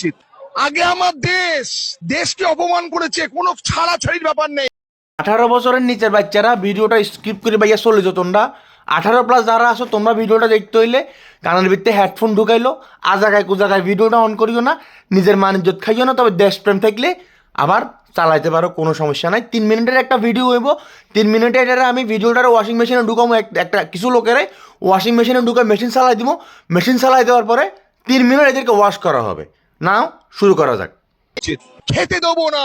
উচিত। আগে আমার দেশকে অপমান করেছে, কোনো ছাড়াছাড়ির ব্যাপার নেই। 18 বছরের নিচের বাচ্চারা ভিডিওটা স্কিপ করে ভাইয়া চলে যেত। তোমরা 18+ যারা আছো তোমরা ভিডিওটা দেখতে হইলে কানের ভিতরে হেডফোন ঢুকাইলো, আজাগায় কুজাগায় ভিডিওটা অন করিও না, নিজের মান ইজ্জত খাইও না। তবে দেশপ্রেম থাকলে আবার চালাইতে পারো, কোনো সমস্যা নাই। 3 মিনিটের একটা ভিডিও হইব, 3 মিনিটে এটা আমি ভিডিওটার ওয়াশিং মেশিনে ঢুকাবো। একটা কিছু লোকেরে ওয়াশিং মেশিনে ঢুকে মেশিন চালাই দিব, মেশিন চালাই দেওয়ার পরে 3 মিনিট এদেরকে ওয়াশ করা হবে। নাও শুরু করা যাক। খেতে দেবো না,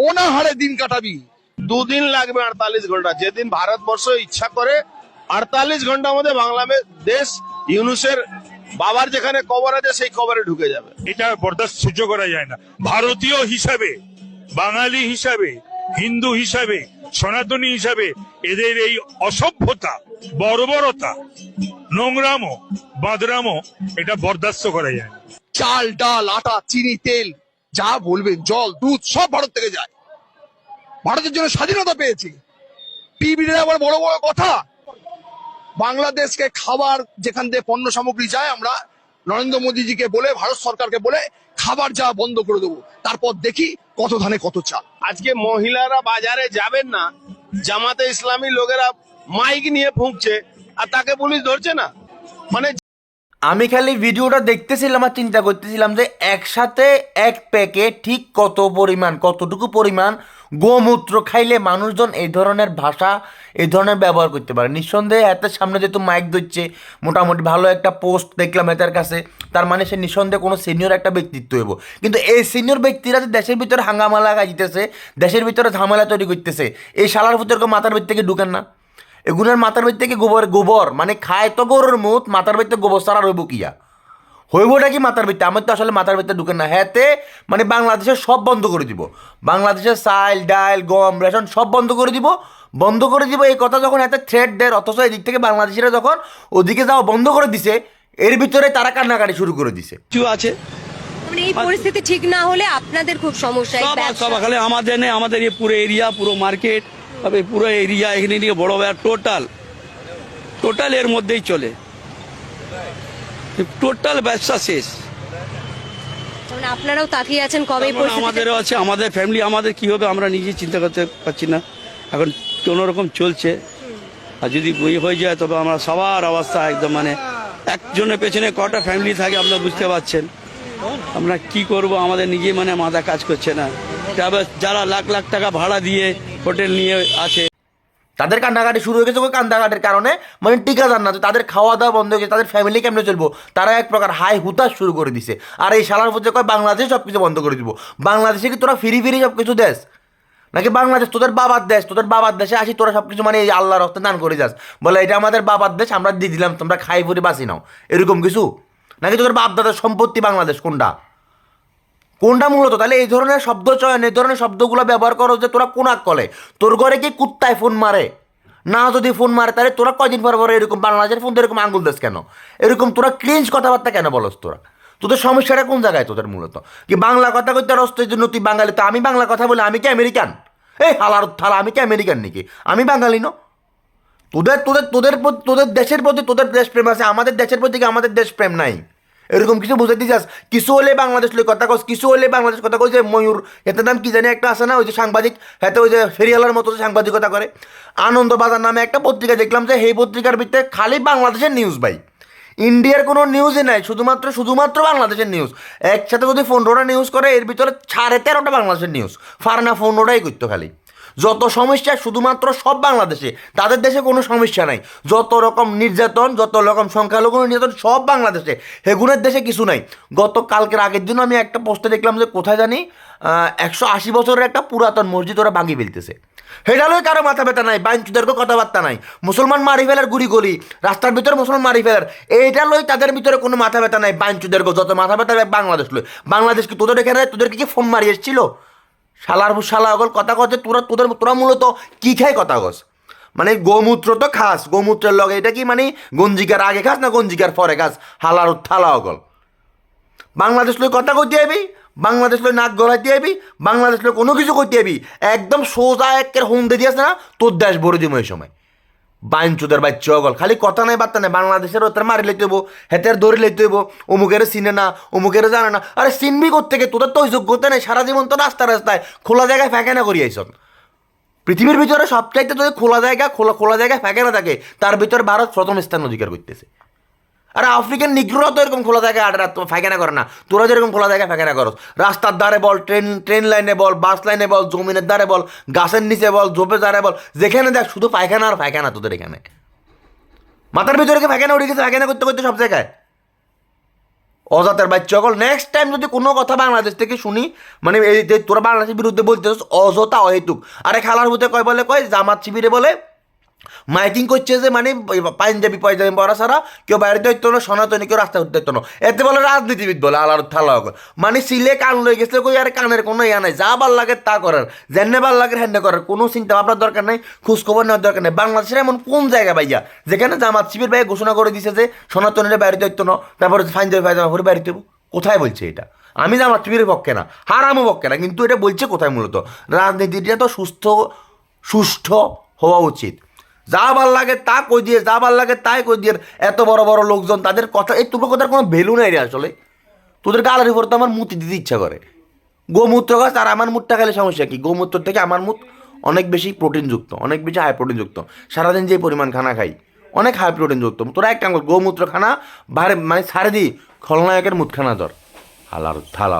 অনাহারে দিন কাটাবি। 2 দিন লাগবে 48 ঘন্টা। যেদিন ভারতবর্ষ ইচ্ছা করে 48 ঘন্টার মধ্যে বাংলাদেশ ইউনুসের বাবার যেখানে কবর আছে সেই কবরে ঢুকে যাবে। এটা বরদাস্ত সহ্য করা যায় না। ভারতীয় হিসাবে, বাঙালি হিসাবে, হিন্দু হিসাবে, সনাতনী হিসাবে এদের এই অসভ্যতা, বর্বরতা, নোংরামো, বাদরামো এটা বরদাস্ত করা যায় না। চাল, ডাল, আটা, চিনি, তেল, যা বলবেন, জল, দুধ সব ভারত থেকে যায়। ভারতের জন্য স্বাধীনতা পেয়েছি, টিভিতে আবার বড় বড় কথা। বাংলাদেশকে খাবার যেখান থেকে পণ্য সামগ্রী যায়, আমরা নরেন্দ্র মোদীজিকে বলে, ভারত সরকারকে বলে খাবার যা বন্ধ করে দেবো। তারপর দেখি কত ধানে কত চাল। আজকে মহিলারা বাজারে যাবেন না, জামাতে ইসলামী লোকেরা মাইক নিয়ে ফুঁকছে আর তাকে পুলিশ ধরছে না। মানে আমি খালি ভিডিওটা দেখতেছিলাম আর চিন্তা করতেছিলাম যে একসাথে এক প্যাকে ঠিক কতটুকু পরিমাণ গোমূত্র খাইলে মানুষজন এই ধরনের ভাষা, এই ধরনের ব্যবহার করতে পারে। নিঃসন্দেহে হাতের সামনে যেহেতু মাইক দিচ্ছে, মোটামুটি ভালো একটা পোস্ট দেখলাম এটার কাছে, তার মানে সে নিঃসন্দেহে কোনো সিনিয়র একটা ব্যক্তিত্ব হইব। কিন্তু এই সিনিয়র ব্যক্তিরা যে দেশের ভিতরে হাঙ্গামা লাগা দিতেছে, দেশের ভিতরে ঝামেলা তৈরি করতেছে, এই শালার ভিতরে মাথার ভিতর থেকে ঢুকেন না। এগুলোর মাথার ভিতর থেকে গোবর মানে খায় তো গরুর মুত, মাথার ভিতরে গোবর ছাড়া রইব কিয়া, হইবটা কি মাথার ভিতরে? আমার তো আসলে মাথার ভিতরে ঢুকে না। হ্যাঁতে মানে বাংলাদেশের সব বন্ধ করে দিব, বাংলাদেশের চাল ডাল গম রেশন সব বন্ধ করে দিব, এই কথা যখন এত থ্রেট দেয়, অথচ এদিক থেকে বাংলাদেশিরা যখন ওদিকে যাওয়া বন্ধ করে দিছে, এর ভিতরে তারা কান্নাকাটি শুরু করে দিছে। কিছু আছে মানে এই পরিস্থিতি ঠিক না হলে আপনাদের খুব সমস্যা। সব খালি আমাদের নেই, আমাদের এই পুরো এরিয়া, পুরো মার্কেট, পুরো এরিয়া এখানে নিয়ে বড় বড় টোটাল এর মধ্যেই চলে, টোটাল ব্যবসা শেষ। মানে আপনারাও তাকিয়ে আছেন কবে এই পরিস্থিতি? আমাদেরও আছে, আমাদের ফ্যামিলি, আমাদের কি হবে আমরা নিজে চিন্তা করতে পারছি না। এখন কোনো রকম চলছে, আর যদি বই হয়ে যায় তবে আমরা সবার অবস্থা একদম মানে একজনের পেছনে কটা ফ্যামিলি থাকে আপনারা বুঝতে পারছেন। আমরা কি করব, আমাদের নিজে মানে মাথা কাজ করছে না। যারা লাখ লাখ টাকা ভাড়া দিয়ে হোটেল নিয়ে আছে, তাদের কান্নাকাটি শুরু হয়ে গেছে। ওই কান্নাকাটির কারণে মানে টিকা যান না, তাদের খাওয়া দাওয়া বন্ধ হয়ে গেছে, তাদের ফ্যামিলি কেমনে চলবো, তারা এক প্রকার হাই হুতাশ শুরু করে দিছে। আর এই শালার হচ্ছে কয় বাংলাদেশে সব কিছু বন্ধ করে দিব। বাংলাদেশে কি তোরা ফিরি সব কিছু দেশ, নাকি বাংলাদেশ তোদের বাবার দেশ? তোদের বাবার দেশে আসি তোরা সব কিছু মানে এই আল্লাহর রক্তে দান করে যাস, বলে এটা আমাদের বাবার দেশ, আমরা দিয়ে দিলাম, তোমরা খাই পরে বাঁচি নাও, এরকম কিছু? নাকি তোদের বাপ দাদার সম্পত্তি বাংলাদেশ? কোনটা মূলত? তাহলে এই ধরনের শব্দ চয়ন, এই ধরনের শব্দগুলো ব্যবহার করো যে তোরা কোন কলে, তোর ঘরে কি কুত্তায় ফোন মারে না? যদি ফোন মারে তাহলে তোরা কয়দিন পর এরকম বাংলাদেশের ফোন এরকম আঙ্গুল দেশ কেন? এরকম তোরা ক্রিঞ্জ কথাবার্তা কেন বলস? তোদের সমস্যাটা কোন জায়গায় তোদের মূলত? কি বাংলা কথা কইতে রস্তের জন্য তুই বাঙালি, তো আমি বাংলা কথা বলি আমি কি আমেরিকান? এই হালার থালা, আমি কি আমেরিকান নাকি? আমি বাঙালি ন? তোদের দেশের প্রতি তোদের দেশপ্রেম আছে, আমাদের দেশের প্রতি কি আমাদের দেশপ্রেম নাই? এরকম কিছু বুঝাইতে চাস? কিছু হলে বাংলাদেশ লই কথা কস, কিছু হলে বাংলাদেশ কথা কই। যে ময়ূর এতে নাম কি জানি একটা আছে না, ওই যে সাংবাদিক, হাতে ওই যে ফেরিয়ালার মতো সাংবাদিকতা করে, আনন্দবাজার নামে একটা পত্রিকা দেখলাম, যে এই পত্রিকার ভিতরে খালি বাংলাদেশের নিউজ ভাই, ইন্ডিয়ার কোনো নিউজই নাই, শুধুমাত্র বাংলাদেশের নিউজ। একসাথে যদি 15টা নিউজ করে, এর ভিতরে 13.5টা বাংলাদেশের নিউজ, ফারনা 15টাই করতো খালি। যত সমস্যা শুধুমাত্র সব বাংলাদেশে, তাদের দেশে কোনো সমস্যা নাই। যত রকম নির্যাতন, যত রকম সংখ্যালঘু নির্যাতন সব বাংলাদেশে, হেগুনের দেশে কিছু নাই। কালকের আগের দিন আমি একটা পোস্টে দেখলাম যে কোথায় জানি 180 বছরের একটা পুরাতন মসজিদ ওরা ভাঙি ফেলতেছে। সেটা লই কারো মাথা ব্যথা নাই, বাইনচুদেরকে কথাবার্তা নাই, মুসলমান মারি ফেলার গুড়ি গলি, রাস্তার ভিতরে মুসলমান মারি ফেলার, এইটা লই তাদের ভিতরে কোনো মাথা ব্যথা নাই। বাইনচুদেরকে যত মাথা ব্যথা বাংলাদেশ লই। বাংলাদেশ কি তোদের এখানে তোদেরকে কি ফোন মারি এসেছিল? শালা অগল কথা কচ্ছে। তোরা মূলত কি খাই কথা কস? মানে গোমূত্র তো খাস, গোমূত্রের লগে এটা কি মানে গঞ্জিকার আগে খাস না গঞ্জিকার পরে খাস? হালার থালা অগল। বাংলাদেশ লই কথা কইতে আবি, বাংলাদেশ লই নাক গলাইতে আবি, বাংলাদেশ লই কোনো কিছু করতে আবি, একদম সোজা একের হুমদে দিয়েছে না তোর দেশ ভরে দিব এই সময়। বাইনচুদের বাচ্চা অগল খালি কথা নাই বার্তা নাই, বাংলাদেশের ওদের মারি লইতে হইব, হেতের ধরে লইতে হইব, অমুকের চিনে না, অমুকের জানে না। আরে চিনবি কোত্থেকে? তোদের তো ওই যোগ্যতা নেই, সারা জীবন তো রাস্তায় রাস্তায় খোলা জায়গায় ফাঁকানা করি আইসন। পৃথিবীর ভিতরে সবচাইতে যদি খোলা জায়গা খোলা জায়গায় ফাঁকানা থাকে, তার ভিতরে ভারত প্রথম স্থান অধিকার করতেছে। আরে আফ্রিকান নিগ্রোরা তো এরকম খোলা জায়গায় ফাঁকানা করে না, তোরা যেরকম খোলা জায়গায় ফাঁকানা করস। রাস্তার ধারে বল, ট্রেন লাইনে বল, বাস লাইনে বল, জমিনের ধারে বল, গাছের নিচে বল, ঝোপের ধারে বল, যেখানে দেখ শুধু পায়খানা আর পায়খানা তোদের এখানে। মাথার ভিতরে কি পায়খানা উঠে গেছে? পায়খানা করতে করতে সব জায়গায় অজাতের বাচ্চা সকল। নেক্সট টাইম যদি কোনো কথা বাংলাদেশ থেকে শুনি, মানে এই যে তোরা বাংলাদেশের বিরুদ্ধে বলতে অযথা অহেতুক। আরে খালার মধ্যে কয় জামাত শিবিরে বলে মাইকিং করছে যে মানে পাঞ্জাবি পড়া ছাড়া কেউ বাইরে দায়িত্ব না, সনাতনী কেউ রাস্তা দায়িত্ব না, এতে বলে রাজনীতিবিদ বলে আলার থালা। মানে সিলে কান লয়ে গেছে কই, আর কানের কোনো ইয়া নাই, যা ভাল লাগে তা করার, যেনে ভাল লাগে হ্যান্ডে করার, কোনো চিন্তা ভাবনার দরকার নাই, খোঁজখবর নেওয়ার দরকার নেই। বাংলাদেশের এমন কোন জায়গা ভাইয়া যেখানে জামাত শিবির ভাই ঘোষণা করে দিছে যে সনাতনীরা বাইরে দায়িত্ব না, তারপরে পাঞ্জাবি পায়জামা পরে বাইরে দেবো? কোথায় বলছে এটা? আমি জামাত শিবিরের পক্ষে না, হারামও পক্ষে না, কিন্তু এটা বলছে কোথায়? মূলত রাজনীতিটা তো সুষ্ঠু হওয়া উচিত। যা ভাল লাগে তা কই দিয়ে, যা ভাল লাগে তাই কই দিয়ে। এত বড় বড় লোকজন, তাদের কথা, এই তোর কথার কোনো ভ্যালু নাই রে আসলে। তোদের গালের উপর তো আমার মুতি দিতে ইচ্ছা করে। গোমূত্র গাছ আর আমার মুতটা খেলে সমস্যা কি? গোমূত্র থেকে আমার মুত অনেক বেশি প্রোটিনযুক্ত, অনেক বেশি হাই প্রোটিনযুক্ত। সারাদিন যে পরিমাণ খানা খাই অনেক হাই প্রোটিনযুক্ত। তোরা এক কাম কর, গোমূত্র খানা মানে ছাড়ে দিই, খলনায়কের মুত খানা ধর, হালার থালা।